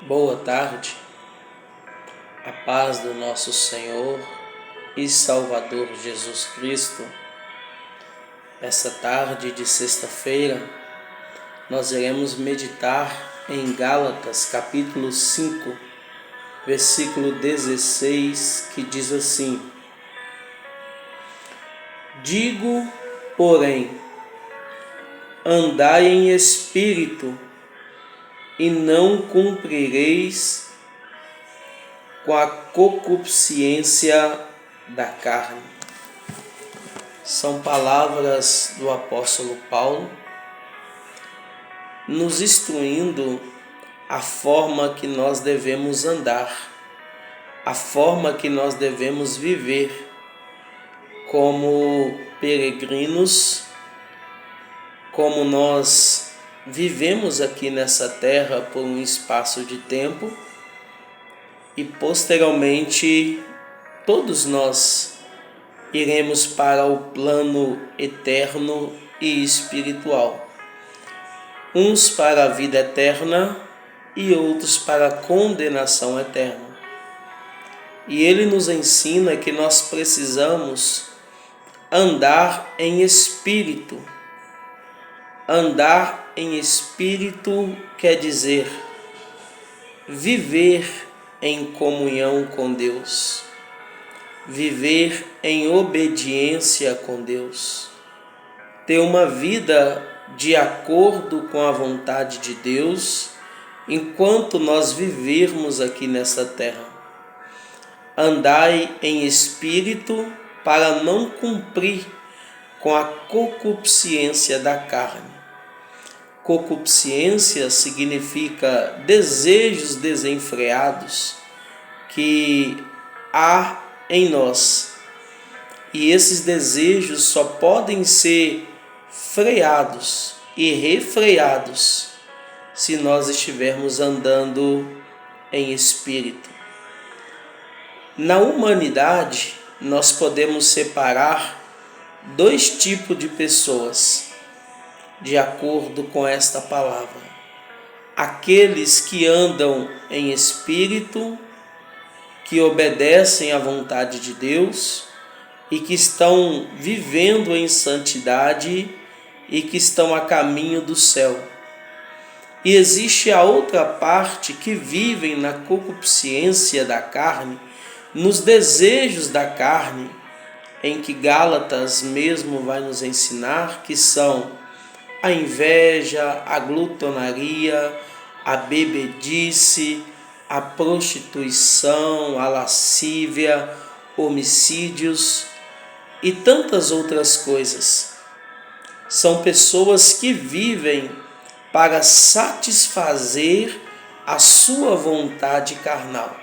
Boa tarde, a paz do nosso Senhor e Salvador Jesus Cristo. Essa tarde de sexta-feira, nós iremos meditar em Gálatas, capítulo 5, versículo 16, que diz assim: Digo, porém, andai em espírito, e não cumprireis com a concupiscência da carne. São palavras do apóstolo Paulo, nos instruindo a forma que nós devemos andar, a forma que nós devemos viver como peregrinos, como nós vivemos aqui nessa terra por um espaço de tempo e posteriormente todos nós iremos para o plano eterno e espiritual. Uns para a vida eterna e outros para a condenação eterna. E ele nos ensina que nós precisamos andar em espírito. Andar em espírito quer dizer viver em comunhão com Deus, viver em obediência com Deus, ter uma vida de acordo com a vontade de Deus enquanto nós vivermos aqui nessa terra. Andai em espírito para não cumprir com a concupiscência da carne. Concupiscência significa desejos desenfreados que há em nós. E esses desejos só podem ser freados e refreados se nós estivermos andando em espírito. Na humanidade, nós podemos separar dois tipos de pessoas, de acordo com esta palavra: aqueles que andam em espírito, que obedecem à vontade de Deus e que estão vivendo em santidade e que estão a caminho do céu. E existe a outra parte que vivem na concupiscência da carne, nos desejos da carne, em que Gálatas mesmo vai nos ensinar que são a inveja, a glutonaria, a bebedice, a prostituição, a lascívia, homicídios e tantas outras coisas. São pessoas que vivem para satisfazer a sua vontade carnal.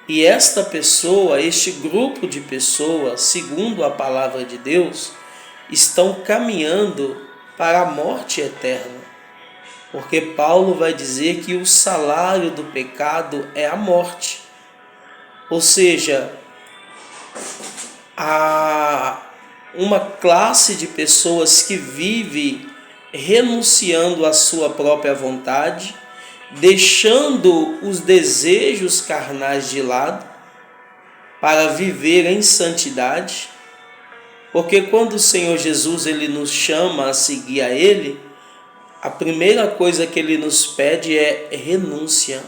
E esta pessoa, este grupo de pessoas, segundo a palavra de Deus, estão caminhando para a morte eterna. Porque Paulo vai dizer que o salário do pecado é a morte. Ou seja, há uma classe de pessoas que vive renunciando à sua própria vontade, deixando os desejos carnais de lado para viver em santidade. Porque quando o Senhor Jesus ele nos chama a seguir a Ele, a primeira coisa que Ele nos pede é renúncia.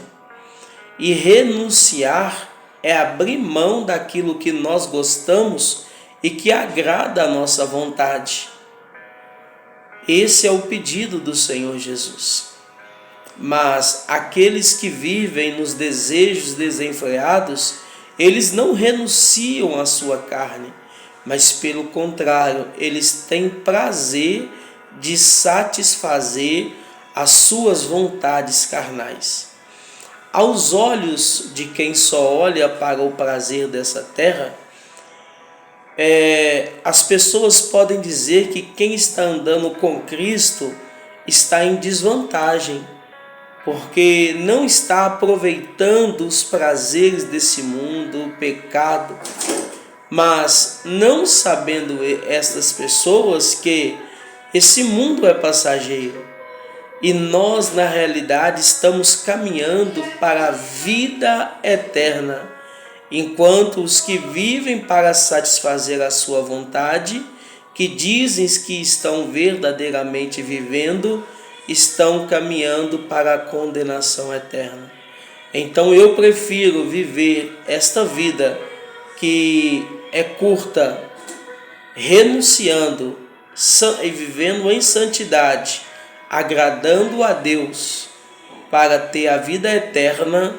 E renunciar é abrir mão daquilo que nós gostamos e que agrada a nossa vontade. Esse é o pedido do Senhor Jesus. Mas aqueles que vivem nos desejos desenfreados, eles não renunciam à sua carne, mas pelo contrário, eles têm prazer de satisfazer as suas vontades carnais. Aos olhos de quem só olha para o prazer dessa terra, as pessoas podem dizer que quem está andando com Cristo está em desvantagem, porque não está aproveitando os prazeres desse mundo, o pecado, mas não sabendo estas pessoas que esse mundo é passageiro, E nós, na realidade, estamos caminhando para a vida eterna, enquanto os que vivem para satisfazer a sua vontade, que dizem que estão verdadeiramente vivendo, estão caminhando para a condenação eterna. Então eu prefiro viver esta vida que é curta, renunciando e vivendo em santidade, agradando a Deus para ter a vida eterna,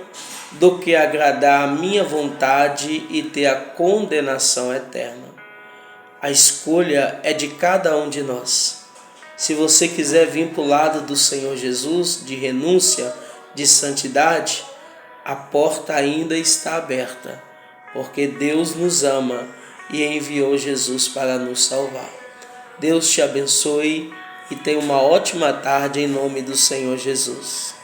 do que agradar a minha vontade e ter a condenação eterna. A escolha é de cada um de nós. Se você quiser vir para o lado do Senhor Jesus, de renúncia, de santidade, a porta ainda está aberta, porque Deus nos ama e enviou Jesus para nos salvar. Deus te abençoe e tenha uma ótima tarde em nome do Senhor Jesus.